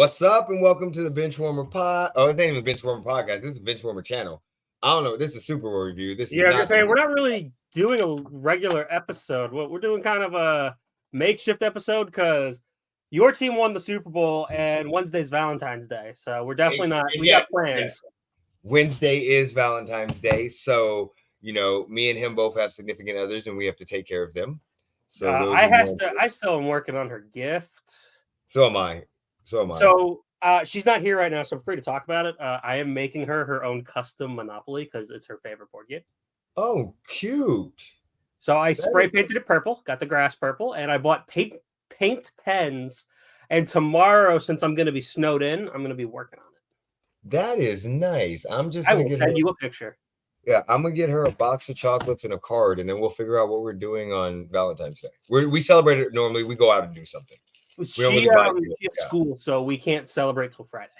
What's up, and welcome to the Benchwarmer Pod. Oh, it's not even Benchwarmer Podcast. This is Benchwarmer Channel. I don't know. This is Super Bowl review. This is Yeah, I was gonna not. say we're not really doing a regular episode. We're doing kind of a makeshift episode because your team won the Super Bowl and Wednesday's Valentine's Day, so we're definitely not. We Yes, got plans. yes. Wednesday is Valentine's Day, so me and him both have significant others, and we have to take care of them. So I still am working on her gift. So am I. So she's not here right now, so I'm free to talk about it. I am making her own custom Monopoly because it's her favorite board game. Oh, cute. So I spray painted it purple, got the grass purple, and I bought paint pens. And tomorrow, since I'm going to be snowed in, I'm going to be working on it. That is nice. I will send you a picture. Yeah, I'm going to get her a box of chocolates and a card, and then we'll figure out what we're doing on Valentine's Day. We celebrate it normally. We go out and do something. She has school, so we can't celebrate till Friday.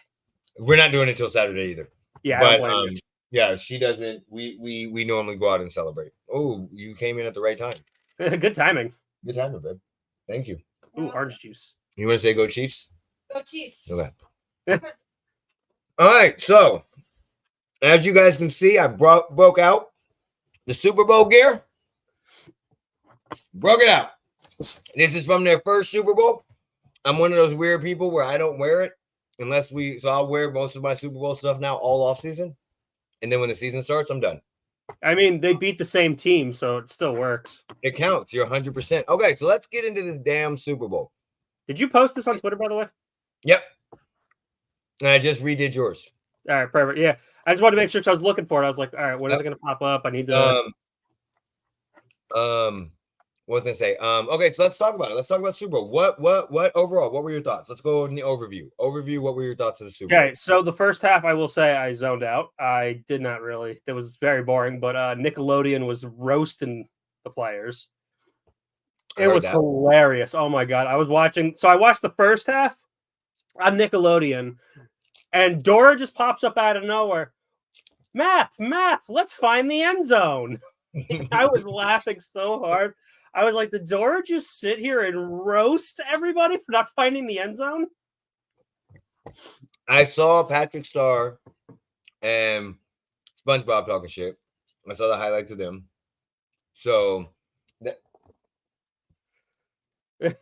We're not doing it till Saturday either. Yeah, but yeah, she doesn't. We normally go out and celebrate. Oh, you came in at the right time. Good timing. Good timing, babe. Thank you. Ooh, orange juice. You want to say go Chiefs? Go Chiefs. Okay. All right. So, as you guys can see, I broke out the Super Bowl gear. Broke it out. This is from their first Super Bowl. I'm one of those weird people where I don't wear it unless so I'll wear most of my Super Bowl stuff now all off season. And then when the season starts, I'm done. I mean, they beat the same team, so it still works. It counts. You're 100%. Okay, so let's get into this damn Super Bowl. Did you post this on Twitter, by the way? Yep. And I just redid yours. All right, perfect. Yeah. I just wanted to make sure, because I was looking for it. I was like, all right, when is it going to pop up? I need to... What was I say? Okay, so let's talk about it. Let's talk about Super Bowl. What overall? What were your thoughts? Let's go in the overview. What were your thoughts of the Super Bowl? Okay, so the first half, I will say I zoned out. I did not really. It was very boring, but Nickelodeon was roasting the players. It was hilarious. Oh my God. I watched the first half on Nickelodeon, and Dora just pops up out of nowhere. Map, let's find the end zone. I was laughing so hard. I was like, did Dora just sit here and roast everybody for not finding the end zone? I saw Patrick Star and SpongeBob talking shit. I saw the highlights of them. So, I was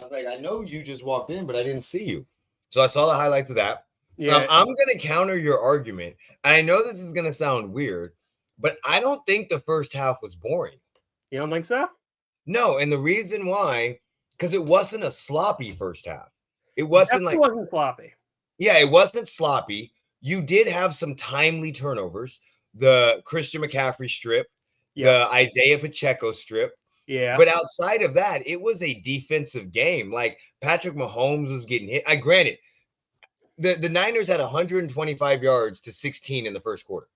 like, I know you just walked in, but I didn't see you. So I saw the highlights of that. Yeah. I'm going to counter your argument. I know this is going to sound weird, but I don't think the first half was boring. You don't think so? No, and the reason why, because it wasn't a sloppy first half. It wasn't It wasn't sloppy. Yeah, it wasn't sloppy. You did have some timely turnovers. The Christian McCaffrey strip, the Isaiah Pacheco strip. Yeah. But outside of that, it was a defensive game. Like Patrick Mahomes was getting hit. Granted, the Niners had 125 yards to 16 in the first quarter.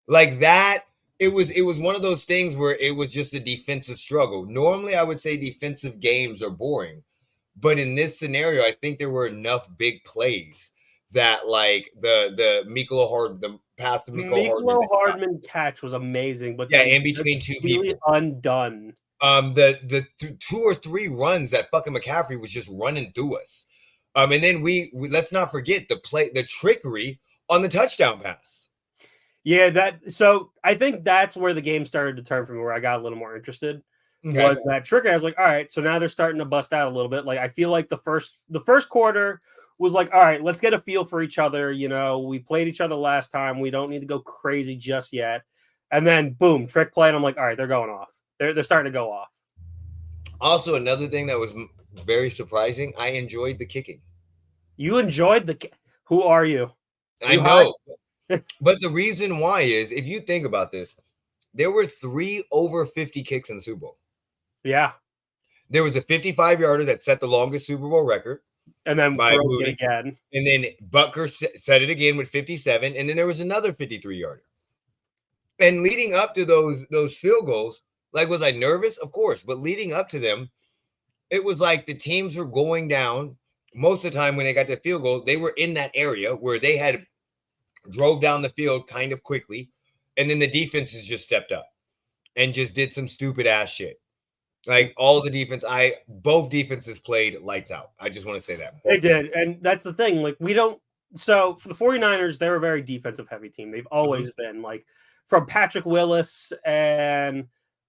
Like that. It was one of those things where it was just a defensive struggle. Normally, I would say defensive games are boring. But in this scenario, I think there were enough big plays that, like, the pass to Mecole Hardman catch was amazing. But yeah, in between two people. Undone. The 2 or 3 runs that fucking McCaffrey was just running through us. And then we let's not forget the trickery on the touchdown pass. Yeah, so I think that's where the game started to turn for me, where I got a little more interested. Okay. Was that trigger? I was like, all right, so now they're starting to bust out a little bit. Like I feel like the first quarter was like, all right, let's get a feel for each other. We played each other last time. We don't need to go crazy just yet. And then boom, trick play, and I'm like, all right, they're going off. They're starting to go off. Also, another thing that was very surprising, I enjoyed the kicking. You enjoyed Who are you? I know. But the reason why is, if you think about this, there were 3 over 50 kicks in the Super Bowl. Yeah. There was a 55-yarder that set the longest Super Bowl record. And then broke it again. And then Butker set it again with 57. And then there was another 53-yarder. And leading up to those field goals, like, was I nervous? Of course. But leading up to them, it was like the teams were going down. Most of the time when they got the field goal, they were in that area where they had drove down the field kind of quickly, and then the defenses just stepped up and just did some stupid ass shit. Like all the defense, both defenses played lights out. I just want to say that. They did. And that's the thing. Like, we don't. So for the 49ers, they're a very defensive heavy team. They've always been, like, from Patrick Willis and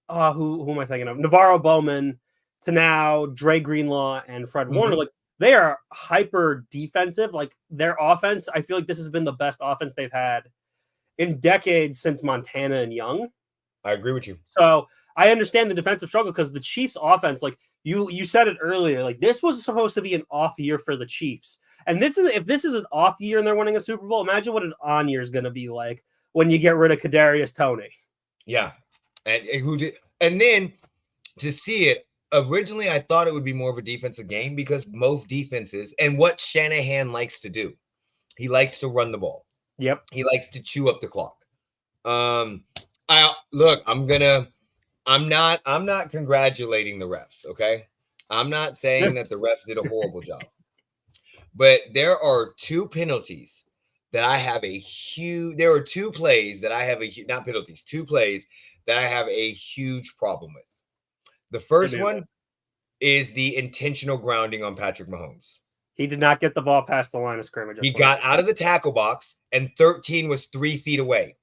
who am I thinking of? Navarro Bowman to now Dre Greenlaw and Fred Warner. Like, they are hyper defensive. Like, their offense, I feel like this has been the best offense they've had in decades since Montana and Young. I agree with you. So I understand the defensive struggle because the Chiefs offense, like you said it earlier, like this was supposed to be an off year for the Chiefs. And if this is an off year and they're winning a Super Bowl, imagine what an on year is going to be like when you get rid of Kadarius Toney. Yeah. And then to see it, originally I thought it would be more of a defensive game because both defenses and what Shanahan likes to do. He likes to run the ball. Yep. He likes to chew up the clock. I'm not congratulating the refs, okay? I'm not saying that the refs did a horrible job. But there are two penalties that I have there are two plays that I have not penalties, two plays that I have a huge problem with. The first one is the intentional grounding on Patrick Mahomes. He did not get the ball past the line of scrimmage. He got out of the tackle box and 13 was 3 feet away.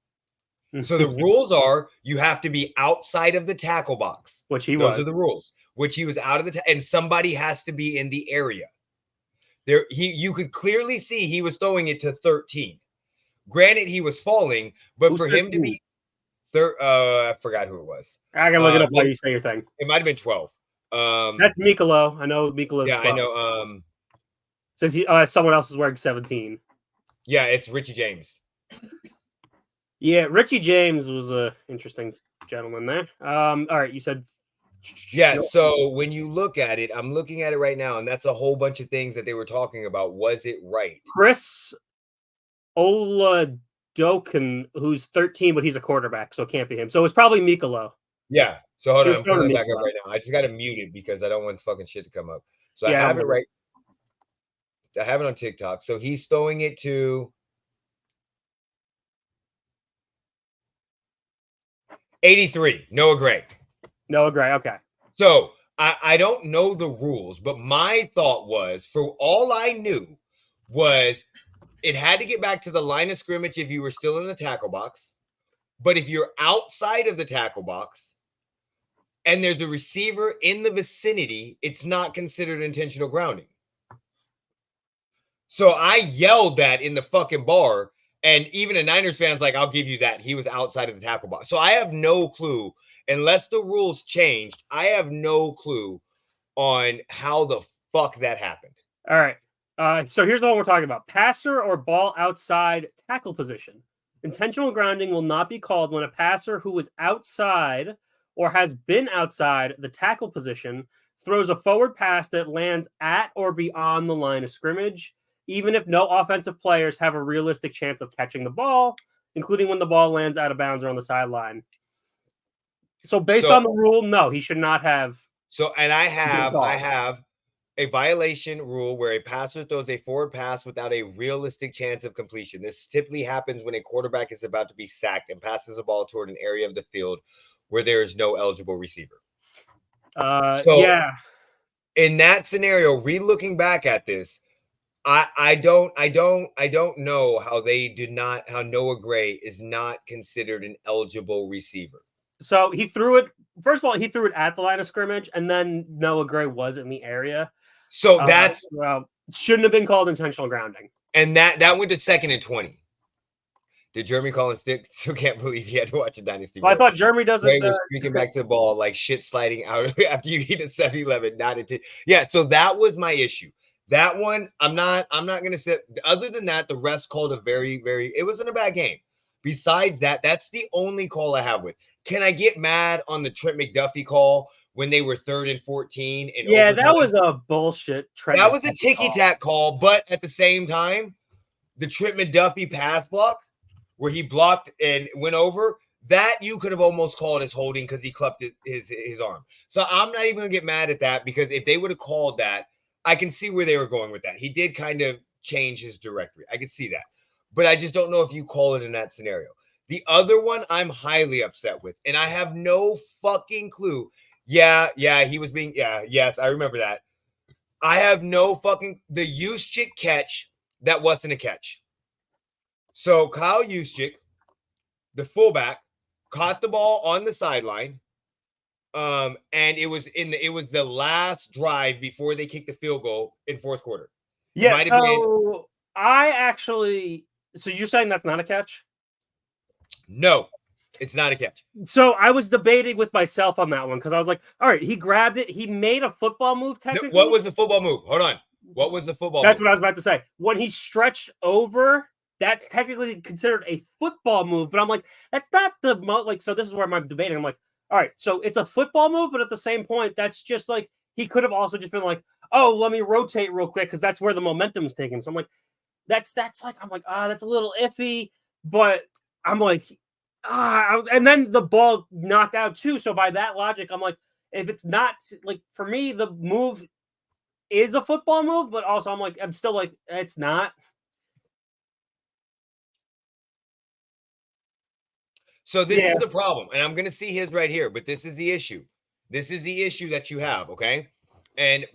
So the rules are you have to be outside of the tackle box. Which he was. Those are the rules. Which he was out of and somebody has to be in the area. You could clearly see he was throwing it to 13. Granted, he was falling, but Who's for 13? him to be I forgot who it was. I gotta look it up while you say your thing. It might have been 12. That's Mikolo. I know Mikolo's 12. I know. Says someone else is wearing 17. Yeah, it's Richie James. Yeah, Richie James was an interesting gentleman there. All right, you said. Yeah, so when you look at it, I'm looking at it right now, and that's a whole bunch of things that they were talking about. Was it right? Chris Oladokin, who's 13, but he's a quarterback, so it can't be him. So it's probably Mikolo. Yeah. So hold on, I'm pulling it back up right now. I just got to mute it because I don't want fucking shit to come up. So yeah, I have it right. I have it on TikTok. So he's throwing it to 83, Noah Gray. Noah Gray, okay. So I don't know the rules, but my thought was, for all I knew, was it had to get back to the line of scrimmage if you were still in the tackle box. But if you're outside of the tackle box and there's a receiver in the vicinity, it's not considered intentional grounding. So I yelled that in the fucking bar, and even a Niners fan's like, I'll give you that. He was outside of the tackle box. So I have no clue. Unless the rules changed, I have no clue on how the fuck that happened. All right. So here's the one we're talking about. Passer or ball outside tackle position. Intentional grounding will not be called when a passer who is outside or has been outside the tackle position throws a forward pass that lands at or beyond the line of scrimmage, even if no offensive players have a realistic chance of catching the ball, including when the ball lands out of bounds or on the sideline. So based on the rule, no, he should not have. So, and I have a violation rule where a passer throws a forward pass without a realistic chance of completion. This typically happens when a quarterback is about to be sacked and passes a ball toward an area of the field where there is no eligible receiver. Yeah. In that scenario, re-looking back at this, I don't know how how Noah Gray is not considered an eligible receiver. So he threw it. First of all, he threw it at the line of scrimmage, and then Noah Gray was in the area. So that's shouldn't have been called intentional grounding. And that went to 2nd and 20. Did Jeremy Collins still can't believe he had to watch a Dynasty? Well, I thought Jeremy doesn't. Gray was streaking back to the ball like shit sliding out after you hit a 7-11, not into. Yeah, so that was my issue. That one, I'm not gonna say. Other than that, the refs called a very, very. It wasn't a bad game. Besides that, that's the only call I have with. Can I get mad on the Trent McDuffie call when they were 3rd and 14? Yeah, that was a bullshit. That was a ticky-tack call, but at the same time, the Trent McDuffie pass block where he blocked and went over, that you could have almost called as holding because he clubbed his arm. So I'm not even going to get mad at that because if they would have called that, I can see where they were going with that. He did kind of change his directory. I can see that. But I just don't know if you call it in that scenario. The other one I'm highly upset with, and I have no fucking clue. Yeah, he was being. Yeah, yes, I remember that. I have no fucking the Juszczyk catch that wasn't a catch. So Kyle Juszczyk, the fullback, caught the ball on the sideline. And it was the last drive before they kicked the field goal in fourth quarter. Yeah, so I actually so you're saying that's not a catch? No, it's not a catch. So I was debating with myself on that one because I was like, all right, he grabbed it, he made a football move technically. What was the football move? Hold on. What was the football That's move? what I was about to say. When he stretched over, that's technically considered a football move, but I'm like, that's not the like. So this is where I'm debating. I'm like, all right, so it's a football move, but at the same point, that's just like he could have also just been like, oh, let me rotate real quick because that's where the momentum is taking. So I'm like, that's like I'm like, that's a little iffy, but I'm like, and then the ball knocked out too. So by that logic, I'm like, if it's not like for me, the move is a football move, but also I'm like, I'm still like, it's not. So this is the problem, and I'm going to see his right here, but this is the issue. This is the issue that you have, okay? And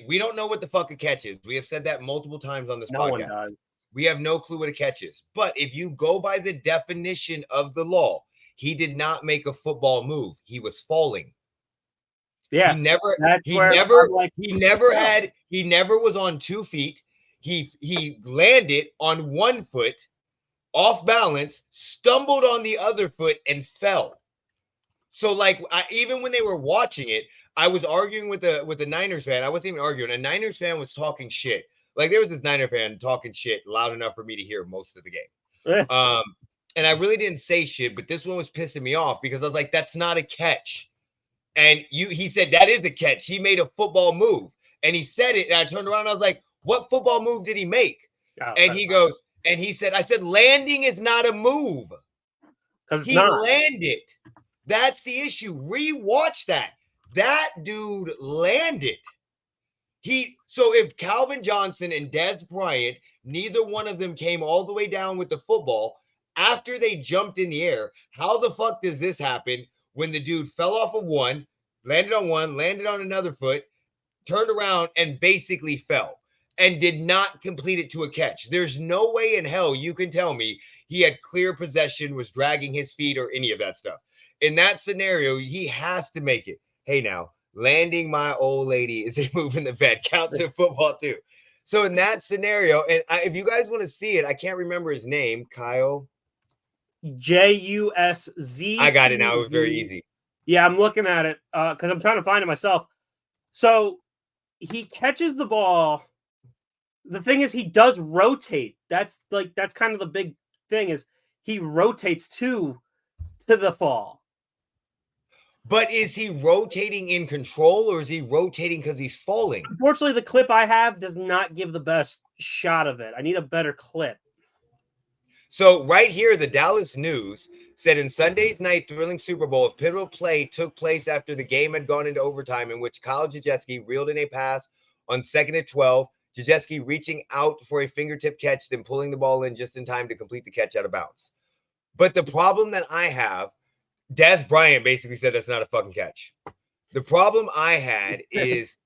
we don't know what the fuck a catch is. We have said that multiple times on this podcast. One does. We have no clue what a catch is. But if you go by the definition of the law, he did not make a football move. He was falling. Yeah. He never was on 2 feet. He landed on 1 foot, off balance, stumbled on the other foot, and fell. So, like, even when they were watching it, I was arguing with the Niners fan. I wasn't even arguing. A Niners fan was talking shit. Like, there was this Niner fan talking shit loud enough for me to hear most of the game. And I really didn't say shit, but this one was pissing me off because I was like, that's not a catch. And he said, that is the catch. He made a football move. And he said it, and I turned around and I was like, what football move did he make? And he goes, and he said, I said, landing is not a move. Because he landed. That's the issue. Rewatch that. That dude landed. So if Calvin Johnson and Dez Bryant, neither one of them came all the way down with the football after they jumped in the air, how the fuck does this happen when the dude fell off of one, landed on another foot, turned around and basically fell and did not complete it to a catch? There's no way in hell you can tell me he had clear possession, was dragging his feet, or any of that stuff. In that scenario, he has to make it. Hey, now, landing my old lady is a move in the bed. Counts in football, too. So in that scenario, and if you guys want to see it, I can't remember his name. Kyle. Juszczyk. I got it now. It was very easy. Yeah, I'm looking at it because I'm trying to find it myself. So he catches the ball. The thing is, he does rotate. That's kind of the big thing is he rotates to the fall. But is he rotating in control or is he rotating because he's falling? Unfortunately, the clip I have does not give the best shot of it. I need a better clip. So right here, the Dallas News said in Sunday's night thrilling Super Bowl, a pivotal play took place after the game had gone into overtime in which Kyle Juszczyk reeled in a pass on 2nd and 12. Juszczyk reaching out for a fingertip catch, then pulling the ball in just in time to complete the catch out of bounds. But the problem that I have, Dez Bryant basically said that's not a fucking catch. The problem I had is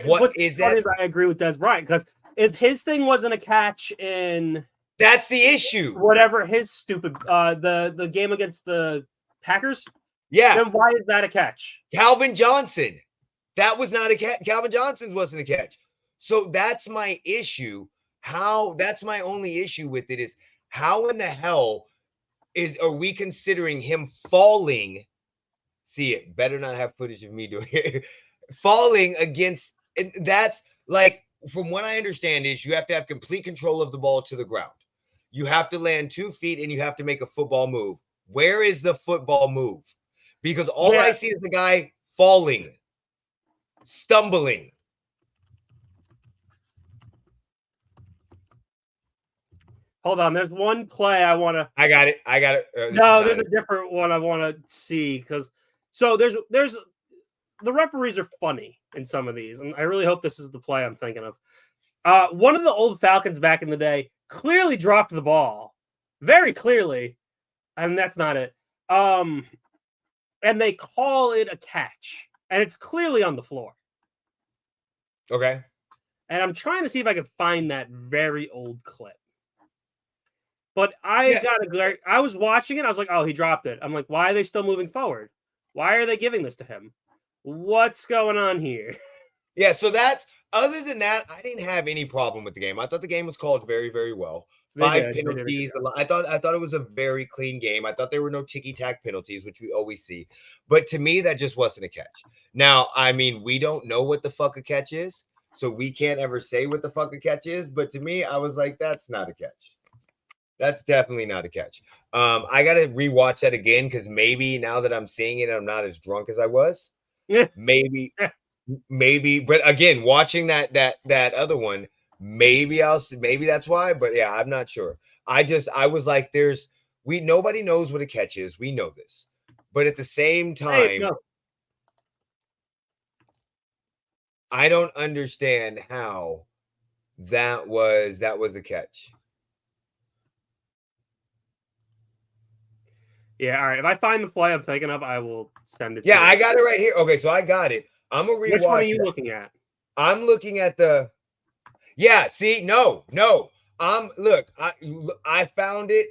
what's funny is I agree with Dez Bryant because if his thing wasn't a catch in that's the issue. Whatever his stupid the game against the Packers, then why is that a catch? Calvin Johnson, that was not a catch. Calvin Johnson wasn't a catch. So that's my issue. That's my only issue with it is how in the hell are we considering him falling? See, it better not have footage of me doing it. Falling against, that's like, from what I understand is you have to have complete control of the ball to the ground. You have to land 2 feet and you have to make a football move. Where is the football move? Because all I see is the guy falling, stumbling. Hold on, there's one play I want to. I got it. No, there's a different one I want to see because there's the referees are funny in some of these, and I really hope this is the play I'm thinking of. One of the old Falcons back in the day clearly dropped the ball, very clearly, and that's not it. And they call it a catch, and it's clearly on the floor. Okay. And I'm trying to see if I can find that very old clip. But I was watching it. I was like, oh, he dropped it. I'm like, why are they still moving forward? Why are they giving this to him? What's going on here? Yeah, so that's other than that, I didn't have any problem with the game. I thought the game was called very, very well. Five penalties. I thought it was a very clean game. I thought there were no ticky-tack penalties, which we always see. But to me, that just wasn't a catch. Now, I mean, we don't know what the fuck a catch is, so we can't ever say what the fuck a catch is. But to me, I was like, that's not a catch. That's definitely not a catch. I gotta rewatch that again because maybe now that I'm seeing it, I'm not as drunk as I was. Maybe, but again, watching that other one, maybe that's why. But yeah, I'm not sure. I was like, nobody knows what a catch is. We know this, but at the same time, I don't understand how that was a catch. Yeah, all right. If I find the play I'm thinking of, I will send it. Yeah, I got it right here. Okay, so I got it. I'm gonna rewatch. Which one are you looking at? I'm looking at the. Yeah, see, no. Look, I found it.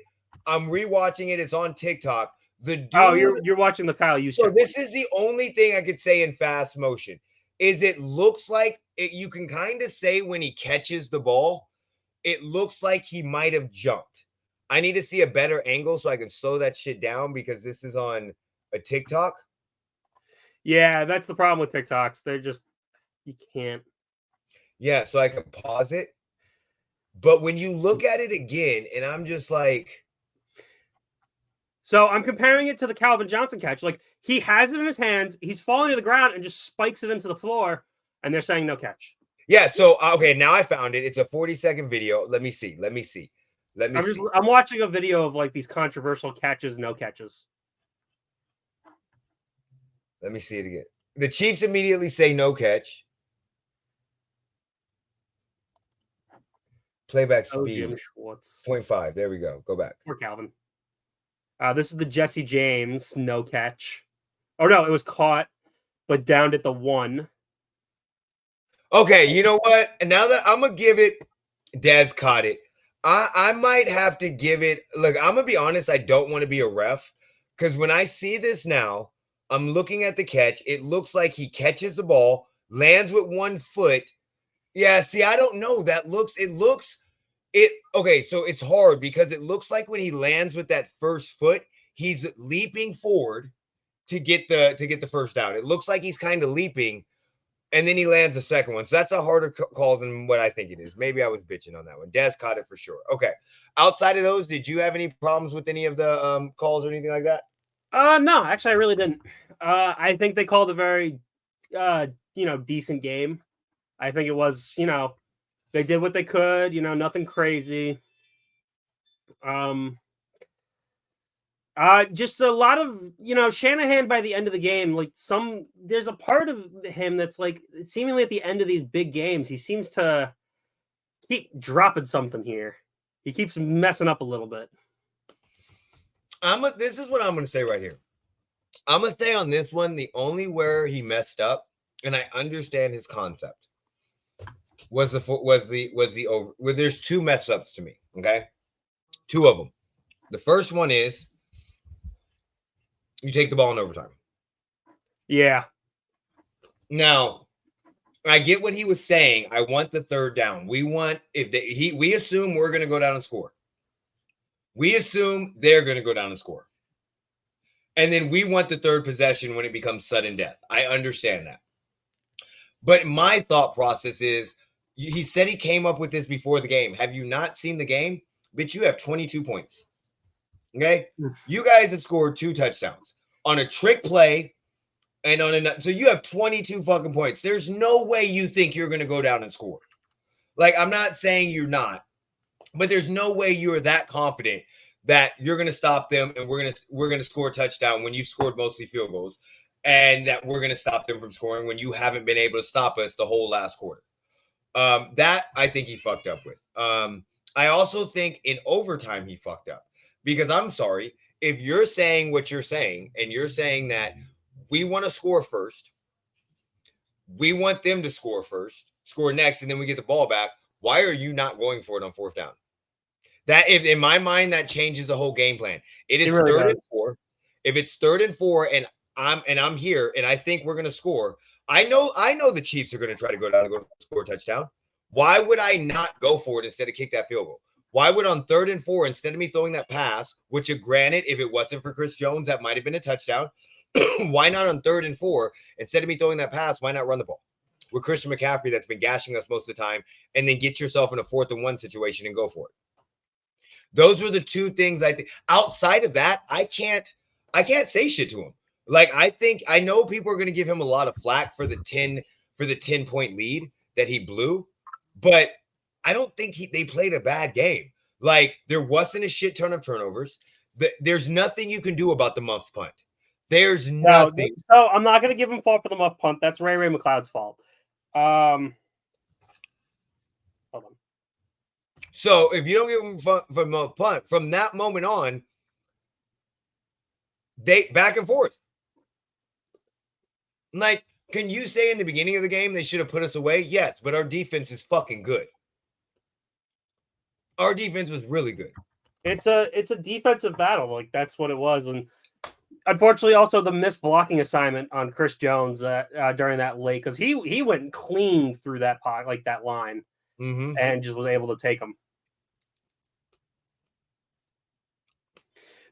I'm rewatching it. It's on TikTok. The dude, you're watching the Kyle Juszczyk. So this is the only thing I could say in fast motion. Is it looks like you can kind of say when he catches the ball, it looks like he might have jumped. I need to see a better angle so I can slow that shit down because this is on a TikTok. Yeah, that's the problem with TikToks. They're just, you can't. Yeah, so I can pause it. But when you look at it again, and I'm just like. So I'm comparing it to the Calvin Johnson catch. Like, he has it in his hands, he's falling to the ground and just spikes it into the floor, and they're saying no catch. Yeah, so, okay, now I found it. It's a 40-second video. Let me see. I'm watching a video of, like, these controversial catches, no catches. Let me see it again. The Chiefs immediately say no catch. Playback speed. 0.5. There we go. Go back. Poor Calvin. This is the Jesse James no catch. Oh, no, it was caught, but downed at the 1. Okay, you know what? And now that I'm going to give it, Dez caught it. I might have to give it. Look, I'm going to be honest. I don't want to be a ref because when I see this now, I'm looking at the catch. It looks like he catches the ball, lands with 1 foot. Yeah, see, I don't know. Okay, so it's hard because it looks like when he lands with that first foot, he's leaping forward to get the first down. It looks like he's kind of leaping. And then he lands the second one. So that's a harder call than what I think it is. Maybe I was bitching on that one. Dez caught it for sure. Okay. Outside of those, did you have any problems with any of the calls or anything like that? No, actually, I really didn't. I think they called a very, decent game. I think it was, they did what they could, nothing crazy. Just a lot of, Shanahan by the end of the game, like there's a part of him that's like seemingly at the end of these big games, he seems to keep dropping something here. He keeps messing up a little bit. This is what I'm going to say right here. I'm going to say on this one, the only where he messed up, and I understand his concept, was the over. Well, there's 2 mess ups to me. Okay. 2 of them. The first one is, you take the ball in overtime. Yeah. Now, I get what he was saying. I want the 3rd down. We want we assume we're going to go down and score. We assume they're going to go down and score. And then we want the 3rd possession when it becomes sudden death. I understand that. But my thought process is, he said he came up with this before the game. Have you not seen the game? Bitch, you have 22 points. Okay, you guys have scored 2 touchdowns on a trick play and so you have 22 fucking points. There's no way you think you're going to go down and score. Like, I'm not saying you're not, but there's no way you're that confident that you're going to stop them and we're going to score a touchdown when you've scored mostly field goals, and that we're going to stop them from scoring when you haven't been able to stop us the whole last quarter. That I think he fucked up with. I also think in overtime he fucked up. Because I'm sorry, if you're saying what you're saying, and you're saying that we want to score first, We want them to score first, score next, and then we get the ball back. Why are you not going for it on fourth down? That, if in my mind, that changes the whole game plan. It is really 3rd and 4. If it's 3rd and 4 and I'm here and I think we're going to score, I know the Chiefs are going to try to go down and go score a touchdown. Why would I not go for it instead of kick that field goal? Why would on 3rd and 4, instead of me throwing that pass, which granted, if it wasn't for Chris Jones, that might have been a touchdown. Why not on 3rd and 4, instead of me throwing that pass, why not run the ball with Christian McCaffrey that's been gashing us most of the time, and then get yourself in a 4th and 1 situation and go for it? Those were the two things I think. Outside of that, I can't say shit to him. Like, I know people are going to give him a lot of flack for the 10-point lead that he blew, but I don't think they played a bad game. Like, there wasn't a shit ton of turnovers. There's nothing you can do about the muff punt. There's nothing. So I'm not going to give him fault for the muff punt. That's Ray McCloud's fault. Hold on. So if you don't give him for muff punt, from that moment on, they back and forth. Like, can you say in the beginning of the game they should have put us away? Yes, but our defense is fucking good. Our defense was really good. It's a defensive battle. Like, that's what it was. And unfortunately, also the missed blocking assignment on Chris Jones during that late, because he went clean through that pot, like that line, and just was able to take him.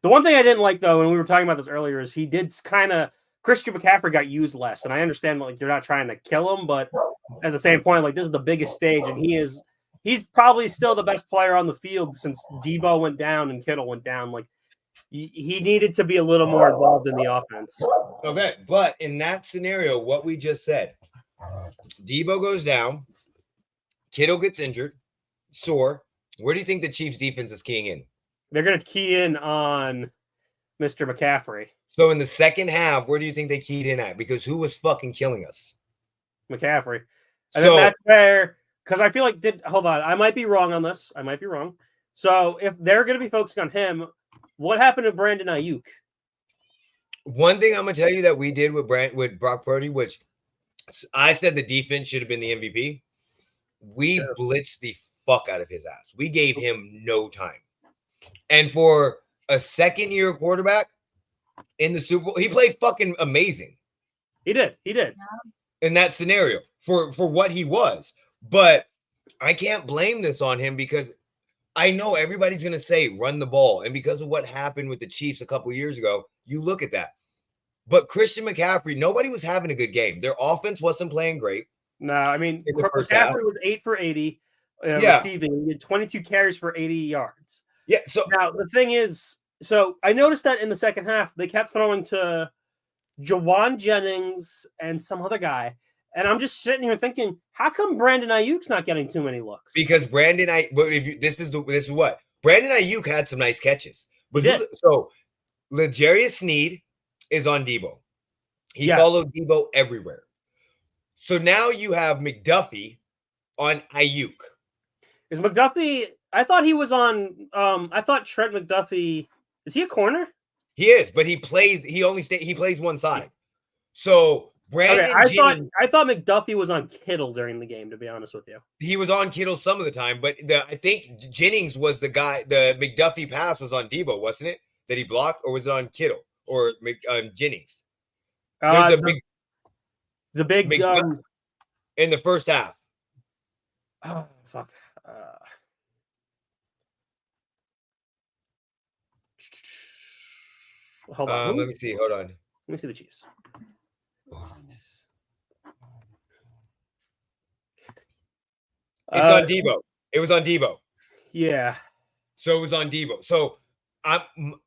The one thing I didn't like, though, and we were talking about this earlier, is he did kind of Christian McCaffrey got used less, and I understand like you're not trying to kill him, but at the same point, like this is the biggest stage, and he's probably still the best player on the field since Debo went down and Kittle went down. Like, he needed to be a little more involved in the offense. Okay, but in that scenario, what we just said, Debo goes down, Kittle gets injured, sore. Where do you think the Chiefs' defense is keying in? They're going to key in on Mr. McCaffrey. So in the second half, where do you think they keyed in at? Because who was fucking killing us? McCaffrey. And then that's where, because I feel like, hold on, I might be wrong on this. I might be wrong. So if they're going to be focusing on him, what happened to Brandon Ayuk? One thing I'm going to tell you that we did with Brock Purdy, which I said the defense should have been the MVP. We blitzed the fuck out of his ass. We gave him no time. And for a second-year quarterback in the Super Bowl, he played fucking amazing. He did. In that scenario for what he was. But I can't blame this on him because I know everybody's going to say run the ball. And because of what happened with the Chiefs a couple years ago, you look at that. But Christian McCaffrey, nobody was having a good game. Their offense wasn't playing great. No, I mean, McCaffrey was 8 for 80 receiving. He had 22 carries for 80 yards. Yeah. So now the thing is, so I noticed that in the second half, they kept throwing to Jawan Jennings and some other guy. And I'm just sitting here thinking, how come Brandon Ayuk's not getting too many looks? Because this is what Brandon Ayuk had some nice catches. But so L'Jarius Sneed is on Debo. He followed Debo everywhere. So now you have McDuffie on Ayuk. Is McDuffie? I thought he was on. I thought Trent McDuffie. Is he a corner? He is, but he plays. He plays one side. So. Brandon I thought McDuffie was on Kittle during the game, to be honest with you. He was on Kittle some of the time, but I think Jennings was the guy. The McDuffie pass was on Debo, wasn't it? That he blocked, or was it on Kittle or Jennings? The big in the first half. Oh fuck! Hold on. Let me see. Hold on. Let me see the Chiefs. It's on Debo. It was on Debo. Yeah. So it was on Debo. So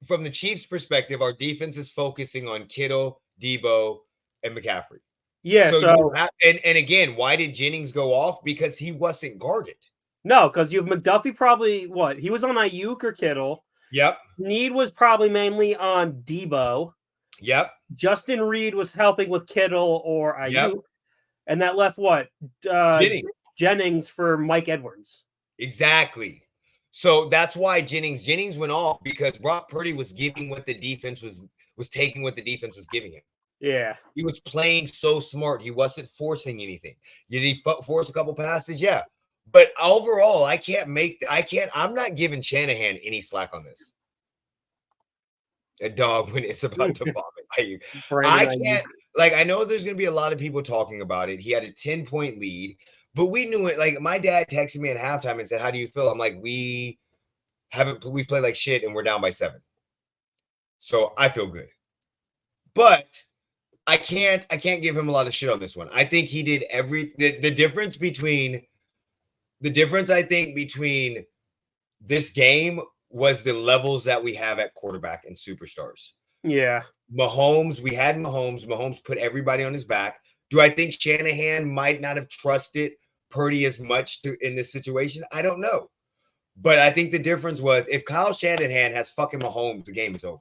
from the Chiefs' perspective, our defense is focusing on Kittle, Debo, and McCaffrey. Yeah. So and again, why did Jennings go off? Because he wasn't guarded. No, because you have McDuffie probably he was on Ayuk or Kittle. Yep. Sneed was probably mainly on Debo. Yep. Justin Reed was helping with Kittle or Ayuk. Yep. And that left what? Jennings for Mike Edwards. Exactly. So that's why Jennings went off, because Brock Purdy was giving what the defense was taking what the defense was giving him. Yeah. He was playing so smart. He wasn't forcing anything. Did he force a couple passes? Yeah. But overall, I'm not giving Shanahan any slack on this. A dog when it's about to vomit. I can't, like, I know there's going to be a lot of people talking about it. He had a 10-point lead, but we knew it. Like, my dad texted me at halftime and said, "How do you feel?" I'm like, we played like shit and we're down by 7. So I feel good. But I can't give him a lot of shit on this one. I think he did the difference I think between this game was the levels that we have at quarterback and superstars. Yeah. Mahomes, we had Mahomes. Mahomes put everybody on his back. Do I think Shanahan might not have trusted Purdy as much in this situation? I don't know. But I think the difference was if Kyle Shanahan has fucking Mahomes, the game is over.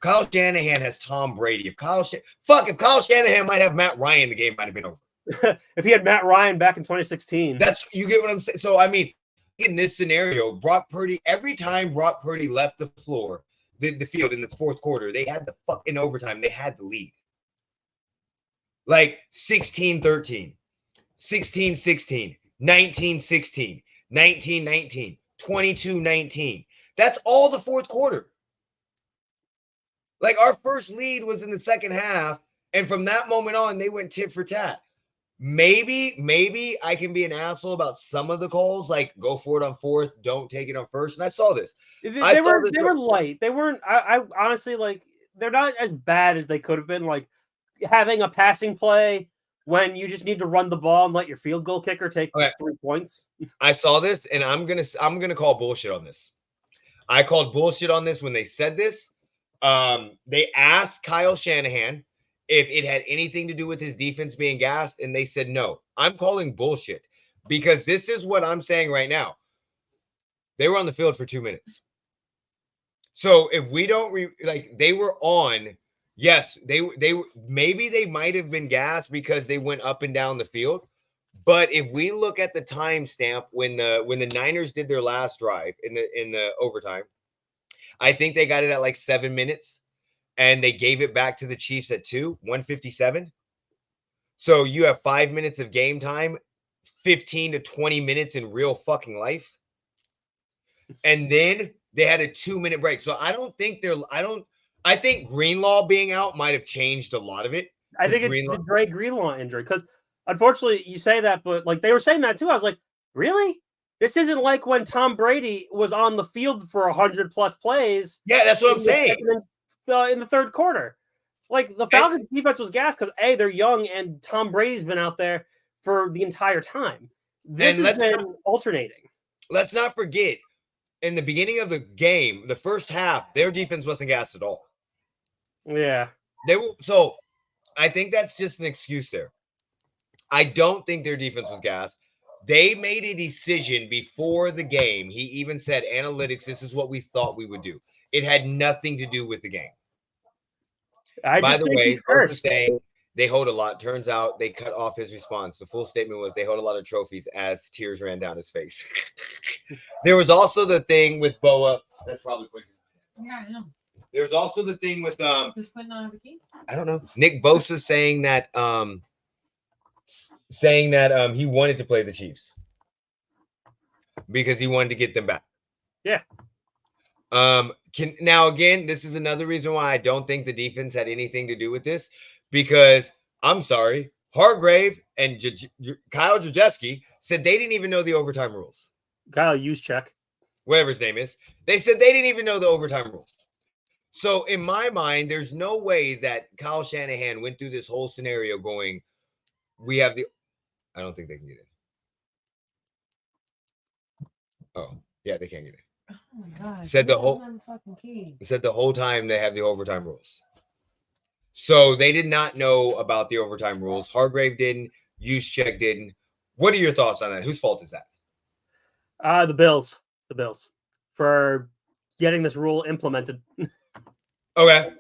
Kyle Shanahan has Tom Brady. If Kyle Shanahan might have Matt Ryan, the game might have been over. If he had Matt Ryan back in 2016. You get what I'm saying? So, I mean, in this scenario, Brock Purdy, every time Brock Purdy left the floor, the field in the fourth quarter, they had the fucking overtime. They had the lead. Like 16-13, 16-16, 19-16, 19-19, 22-19. That's all the fourth quarter. Like, our first lead was in the second half, and from that moment on, they went tit for tat. Maybe I can be an asshole about some of the calls, like go for it on fourth, don't take it on first. And I saw this. They were light. They weren't. I honestly, like, they're not as bad as they could have been. Like having a passing play when you just need to run the ball and let your field goal kicker take 3 points. I saw this, and I'm gonna call bullshit on this. I called bullshit on this when they said this. They asked Kyle Shanahan if it had anything to do with his defense being gassed, and they said no. I'm calling bullshit because this is what I'm saying right now. They were on the field for 2 minutes. So if we don't they were on, yes, they maybe they might have been gassed because they went up and down the field. But if we look at the timestamp when the Niners did their last drive in the overtime, I think they got it at like 7 minutes. And they gave it back to the Chiefs at 1:57. So you have 5 minutes of game time, 15 to 20 minutes in real fucking life. And then they had a 2-minute break. So I think Greenlaw being out might have changed a lot of it. I think it's the Dre Greenlaw injury. Because unfortunately you say that, but like they were saying that too. I was like, really? This isn't like when Tom Brady was on the field for 100+ plays. Yeah, that's what I'm saying. In the third quarter, like the Falcons defense was gassed because they're young and Tom Brady's been out there for the entire time. This has been alternating. Let's not forget, in the beginning of the game, the first half, their defense wasn't gassed at all. Yeah, they were. So I think that's just an excuse there. I don't think their defense was gassed. They made a decision before the game. He even said, "Analytics, this is what we thought we would do." It had nothing to do with the game. By the way, saying they hold a lot. Turns out they cut off his response. The full statement was they hold a lot of trophies as tears ran down his face. There was also the thing with Boa. That's probably quick. Yeah, I know. There's also the thing with Just putting on a bikini? I don't know. Nick Bosa saying that he wanted to play the Chiefs because he wanted to get them back. Yeah. Now again, this is another reason why I don't think the defense had anything to do with this, because I'm sorry, Hargrave and Kyle Juszczyk said they didn't even know the overtime rules. Kyle Juszczyk, whatever his name is, they said they didn't even know the overtime rules. So in my mind, there's no way that Kyle Shanahan went through this whole scenario going, we have the. I don't think they can get in. Oh yeah, they can't get in. Oh my God. Said the whole time they have the overtime rules. So they did not know about the overtime rules. Hargrave didn't. Juszczyk didn't. What are your thoughts on that? Whose fault is that? The Bills. The Bills for getting this rule implemented. Okay.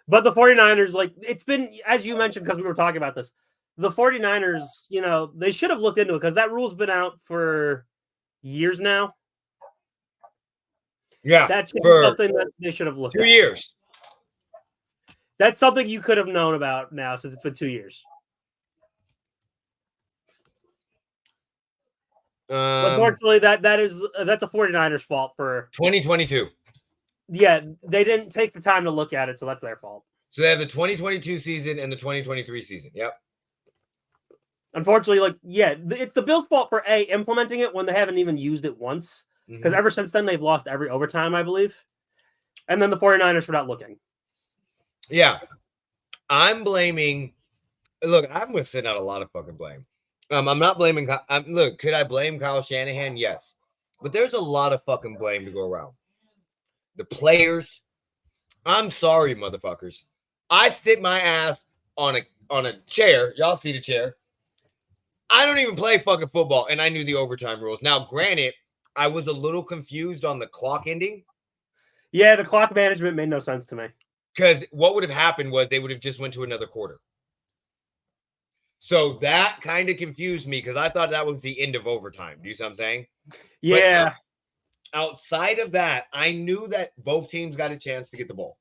But the 49ers, like, it's been, as you mentioned, because we were talking about this, the 49ers, you know, they should have looked into it because that rule's been out for years now. Yeah. That's something that they should have looked at. 2 years. That's something you could have known about now since it's been 2 years. Unfortunately, that's a 49ers fault for 2022. Yeah, they didn't take the time to look at it, so that's their fault. So they have the 2022 season and the 2023 season. Yep. Unfortunately, it's the Bills' fault for implementing it when they haven't even used it once. Because ever since then, they've lost every overtime, I believe. And then the 49ers for not looking. Yeah. I'm blaming. Look, I'm going to send out a lot of fucking blame. I'm not blaming. Look, could I blame Kyle Shanahan? Yes. But there's a lot of fucking blame to go around. The players. I'm sorry, motherfuckers. I sit my ass on a chair. Y'all see the chair. I don't even play fucking football, and I knew the overtime rules. Now, granted, I was a little confused on the clock ending. Yeah, the clock management made no sense to me. Because what would have happened was they would have just went to another quarter. So that kind of confused me because I thought that was the end of overtime. Do you see what I'm saying? Yeah. But outside of that, I knew that both teams got a chance to get the ball.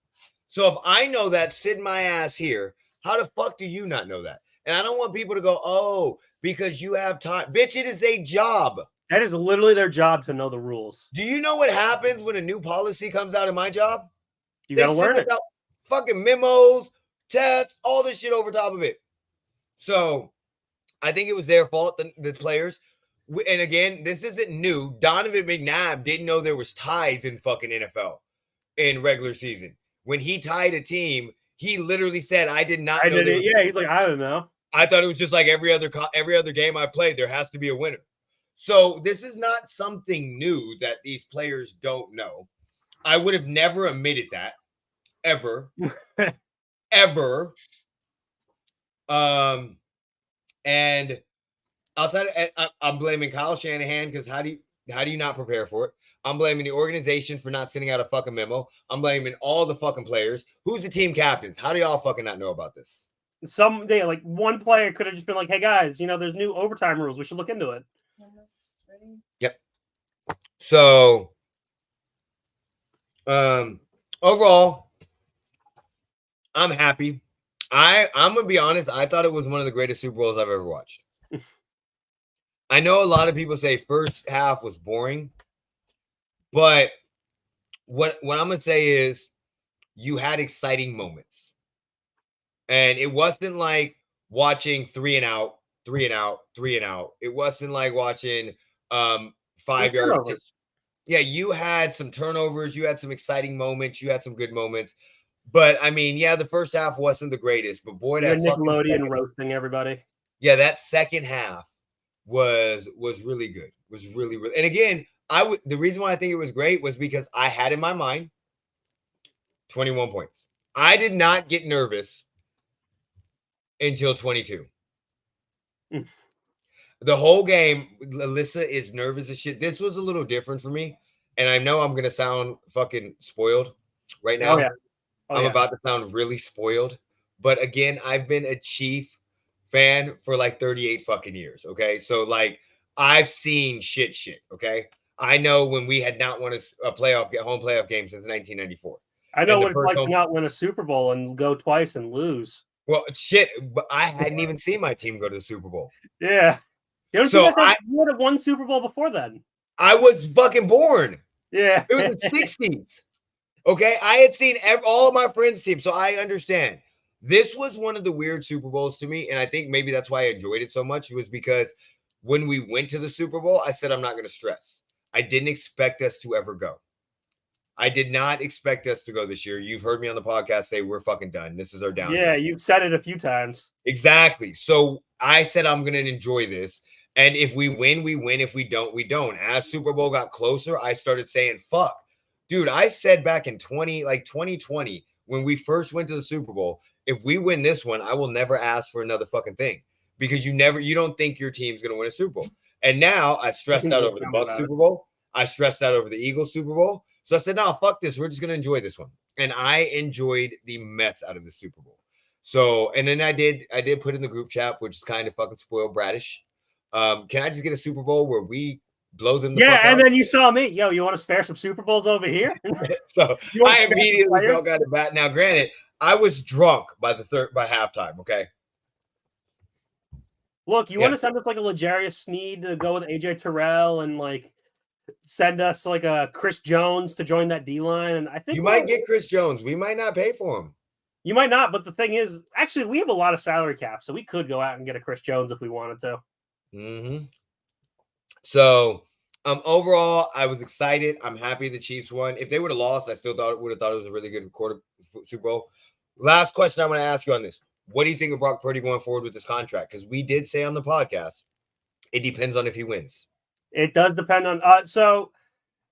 So if I know that sitting my ass here, how the fuck do you not know that? And I don't want people to go, oh, because you have time. Bitch, it is a job. That is literally their job to know the rules. Do you know what happens when a new policy comes out of my job? You got to learn it. Fucking memos, tests, all this shit over top of it. So I think it was their fault, the players. And again, this isn't new. Donovan McNabb didn't know there was ties in fucking NFL in regular season. When he tied a team, he literally said, I did not know. Yeah, he's like, I don't know. I thought it was just like every other game I played, there has to be a winner. So this is not something new that these players don't know. I would have never admitted that, ever, ever. And outside, I'm blaming Kyle Shanahan because how do you not prepare for it? I'm blaming the organization for not sending out a fucking memo. I'm blaming all the fucking players. Who's the team captains? How do y'all fucking not know about this? Like one player could have just been like, hey guys, there's new overtime rules. We should look into it. Yep. So, overall, I'm happy. I'm gonna be honest. I thought it was one of the greatest Super Bowls I've ever watched. I know a lot of people say first half was boring, but what I'm gonna say is you had exciting moments, and it wasn't like watching 3 and out. It wasn't like watching 5 yards. Yeah, you had some turnovers. You had some exciting moments. You had some good moments. But I mean, yeah, the first half wasn't the greatest. But boy, that Nickelodeon roasting everybody. Yeah, that second half was really good. Was really. And again, the reason why I think it was great was because I had in my mind 21 points. I did not get nervous until 22. The whole game, Alyssa is nervous as shit. This was a little different for me. And I know I'm going to sound fucking spoiled right now. Oh, yeah. I'm about to sound really spoiled. But again, I've been a Chief fan for like 38 fucking years. Okay. So like I've seen shit. Okay. I know when we had not won a home playoff game since 1994. I know what it's like to not win a Super Bowl and go twice and lose. Well, shit. But I hadn't even seen my team go to the Super Bowl. Yeah. You would have won Super Bowl before then. I was fucking born. Yeah. It was the 60s. Okay. I had seen all of my friends' teams, so I understand. This was one of the weird Super Bowls to me, and I think maybe that's why I enjoyed it so much. It was because when we went to the Super Bowl, I said I'm not going to stress. I didn't expect us to ever go. I did not expect us to go this year. You've heard me on the podcast say we're fucking done. This is our downfall. Yeah, you've said it a few times. Exactly. So I said I'm going to enjoy this. And if we win, we win. If we don't, we don't. As Super Bowl got closer, I started saying, fuck. Dude, I said back in 2020, when we first went to the Super Bowl, if we win this one, I will never ask for another fucking thing. Because you don't think your team's going to win a Super Bowl. And now I stressed out over the Bucs Super Bowl. I stressed out over the Eagles Super Bowl. So I said, no, fuck this. We're just going to enjoy this one. And I enjoyed the mess out of the Super Bowl. So, and then I did put in the group chat, which is kind of fucking spoiled bratish. Can I just get a Super Bowl where we blow them the fuck out? And then you saw me. Yo, you want to spare some Super Bowls over here? So I immediately felt out of bat. Now, granted, I was drunk by halftime. Okay. Look, you want to send us like a L'Jarius Sneed to go with AJ Terrell and like send us like a Chris Jones to join that D line, and I think you might get Chris Jones. We might not pay for him. You might not, but the thing is, actually, we have a lot of salary cap, so we could go out and get a Chris Jones if we wanted to. Mm-hmm. So, overall, I was excited. I'm happy the Chiefs won. If they would have lost, I still would have thought it was a really good Super Bowl. Last question I want to ask you on this. What do you think of Brock Purdy going forward with this contract? Because we did say on the podcast, it depends on if he wins. It does depend on so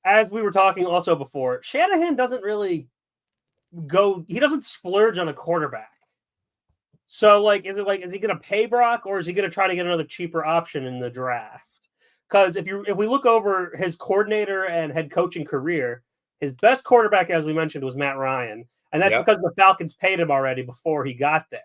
as we were talking also before, Shanahan doesn't really he doesn't splurge on a quarterback. So is he gonna pay Brock, or is he gonna try to get another cheaper option in the draft? Because if we look over his coordinator and head coaching career, his best quarterback, as we mentioned, was Matt Ryan. And that's because the Falcons paid him already before he got there.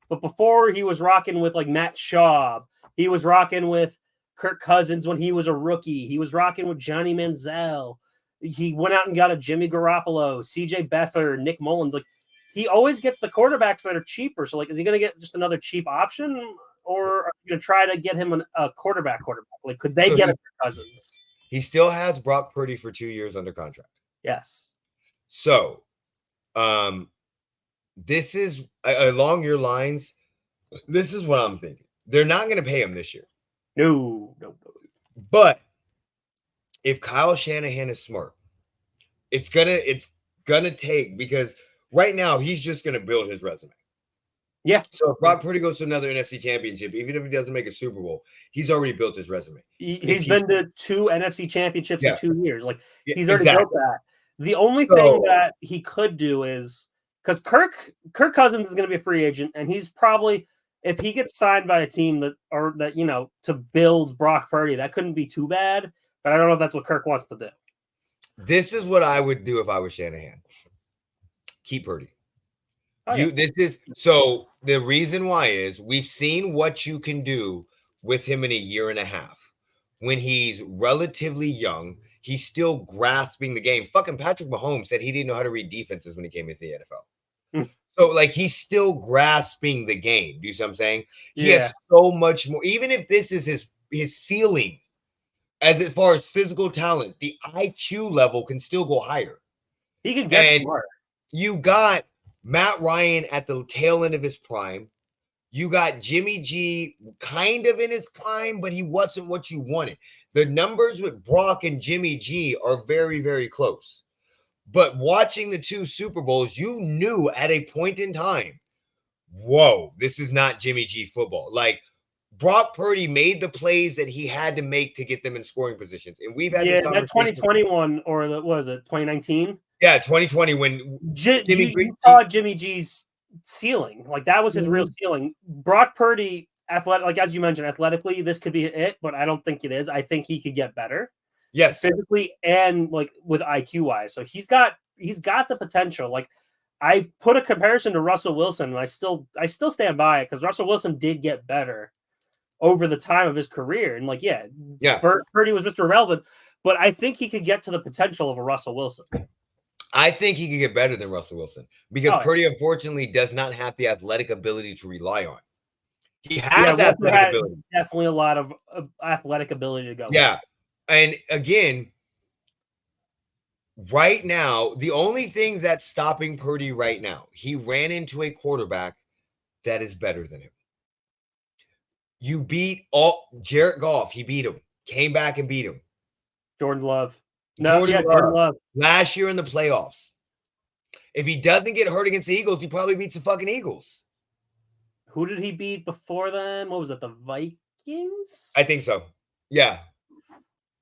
But before, he was rocking with like Matt Schaub. He was rocking with Kirk Cousins when he was a rookie. He was rocking with Johnny Manziel. He went out and got a Jimmy Garoppolo, CJ Beathard, Nick Mullins. Like, he always gets the quarterbacks that are cheaper. So, is he going to get just another cheap option, or are you going to try to get him a quarterback? Like, could they get Kirk Cousins? He still has Brock Purdy for 2 years under contract. Yes. So, this is along your lines. This is what I'm thinking. They're not going to pay him this year. No. But if Kyle Shanahan is smart, it's gonna take, because right now he's just gonna build his resume. Yeah. So if Brock Purdy goes to another NFC Championship, even if he doesn't make a Super Bowl, he's already built his resume. He's been to 2 NFC Championships in 2 years. Like, he's already built that. The only thing that he could do is, because Kirk Cousins is going to be a free agent, and he's probably, if he gets signed by a team that to build Brock Purdy, that couldn't be too bad. But I don't know if that's what Kirk wants to do. This is what I would do if I was Shanahan. Keep Purdy. So the reason why is we've seen what you can do with him in a year and a half. When he's relatively young, he's still grasping the game. Fucking Patrick Mahomes said he didn't know how to read defenses when he came into the NFL. So he's still grasping the game. Do you see what I'm saying? He has so much more. Even if this is his ceiling, as far as physical talent, the IQ level can still go higher. He can get smart. You got Matt Ryan at the tail end of his prime. You got Jimmy G kind of in his prime, but he wasn't what you wanted. The numbers with Brock and Jimmy G are very, very close. But watching the 2 Super Bowls, you knew at a point in time, whoa, this is not Jimmy G football. Like, Brock Purdy made the plays that he had to make to get them in scoring positions. And we've had this conversation. That 2021, or what was it, 2019? Yeah, 2020, when you saw Jimmy G's ceiling. Like, that was his real ceiling. Brock Purdy, athletic, as you mentioned, athletically, this could be it, but I don't think it is. I think he could get better. Yes, physically and with IQ wise. So he's got the potential. Like, I put a comparison to Russell Wilson, and I still stand by it, because Russell Wilson did get better over the time of his career. And Purdy was Mr. Irrelevant, but I think he could get to the potential of a Russell Wilson. I think he could get better than Russell Wilson, because Purdy, unfortunately, does not have the athletic ability to rely on. He has athletic ability. Definitely a lot of athletic ability to go. Yeah. And again, right now, the only thing that's stopping Purdy right now, he ran into a quarterback that is better than him. You beat Jared Goff. He beat him. Came back and beat him. Jordan Love. Jordan Love. Last year in the playoffs. If he doesn't get hurt against the Eagles, he probably beats the fucking Eagles. Who did he beat before then? What was it? The Vikings? I think so. Yeah.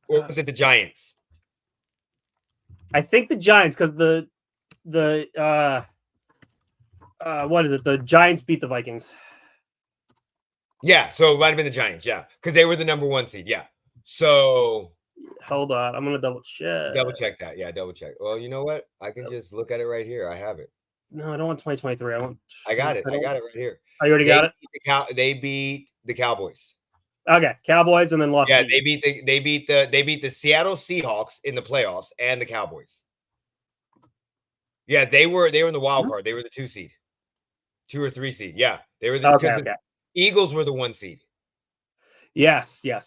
Or was it the Giants? I think the Giants, because what is it? The Giants beat the Vikings. Yeah, so it might have been the Giants, because they were the number 1 seed, So hold on, I'm gonna double check. Double check that, double check. Well, you know what? I can just look at it right here. I have it. No, I don't want 2023. I got it. I got it right here. Oh, you already got it? They beat the Cowboys. Okay, Cowboys, and then lost. Yeah, they beat the Seattle Seahawks in the playoffs and the Cowboys. Yeah, they were in the wild Mhm. card. They were the 2 seed. 2 or 3 seed. Yeah. They were Okay, because okay. the Eagles were the 1 seed. Yes. Yeah.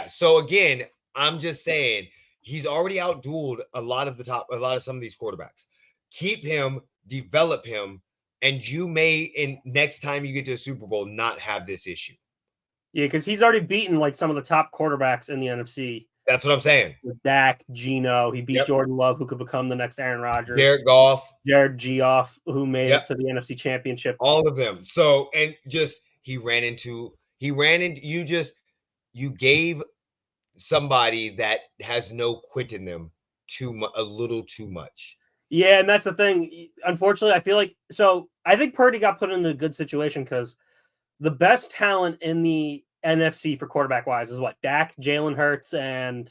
So again, I'm just saying he's already outdueled a lot of some of these quarterbacks. Keep him, develop him, and you may in next time you get to a Super Bowl not have this issue. Yeah, because he's already beaten like some of the top quarterbacks in the NFC. That's what I'm saying. With Dak, Geno, he beat Yep. Jordan Love, who could become the next Aaron Rodgers. Jared Goff, Jared Goff, who made Yep. it to the NFC Championship. all of them. So and just you gave somebody that has no quit in them a little too much. Yeah, and that's the thing. Unfortunately, I feel like I think Purdy got put in a good situation because the best talent in the NFC for quarterback wise is what? Dak, Jalen Hurts, and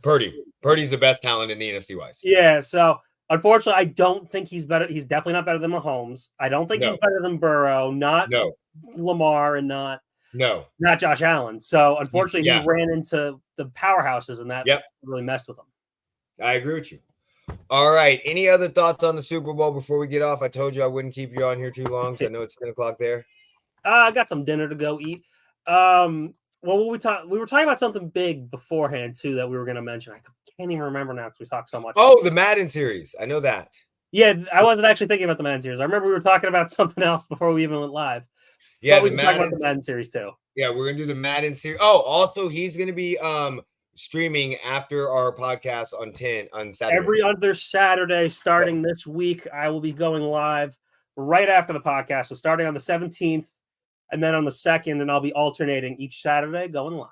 Purdy. Purdy's the best talent in the NFC wise. Yeah, so unfortunately, I don't think he's better. He's definitely not better than Mahomes. I don't think No. he's better than Burrow, not No. Lamar, and not Josh Allen. So unfortunately, Yeah. he ran into the powerhouses, and that Yep. really messed with him. I agree with you. All right. Any other thoughts on the Super Bowl before we get off? I told you I wouldn't keep you on here too long because I know it's 10 o'clock there. I got some dinner to go eat. Well, we were talking about something big beforehand too that we were going to mention. I can't even remember now because we talked so much. Oh, the Madden series. I know that. Yeah, I wasn't actually thinking about the Madden series. I remember we were talking about something else before we even went live. Yeah, but we can talk about the Madden series too. Yeah, we're gonna do the Madden series. Oh, also he's gonna be streaming after our podcast on Saturday. Every other Saturday starting this week, I will be going live right after the podcast. So starting on the 17th and then on the 2nd, and I'll be alternating each Saturday going live.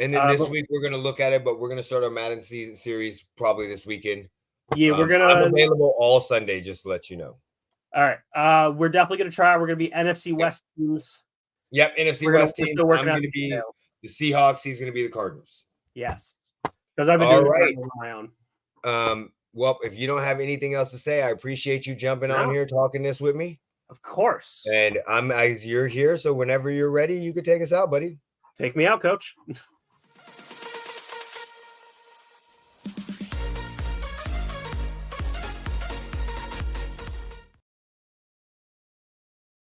And then this week we're gonna look at it, but we're gonna start our Madden series probably this weekend. Yeah, I'm available all Sunday, just to let you know. All right. We're definitely gonna try. We're gonna be NFC West teams. Yep, NFC West teams. I'm gonna be the Seahawks, he's gonna be the Cardinals. Yes. Because I've been doing it on my own. Well, if you don't have anything else to say, I appreciate you jumping on here talking this with me. Of course. And you're here, so whenever you're ready, you can take us out, buddy. Take me out, coach.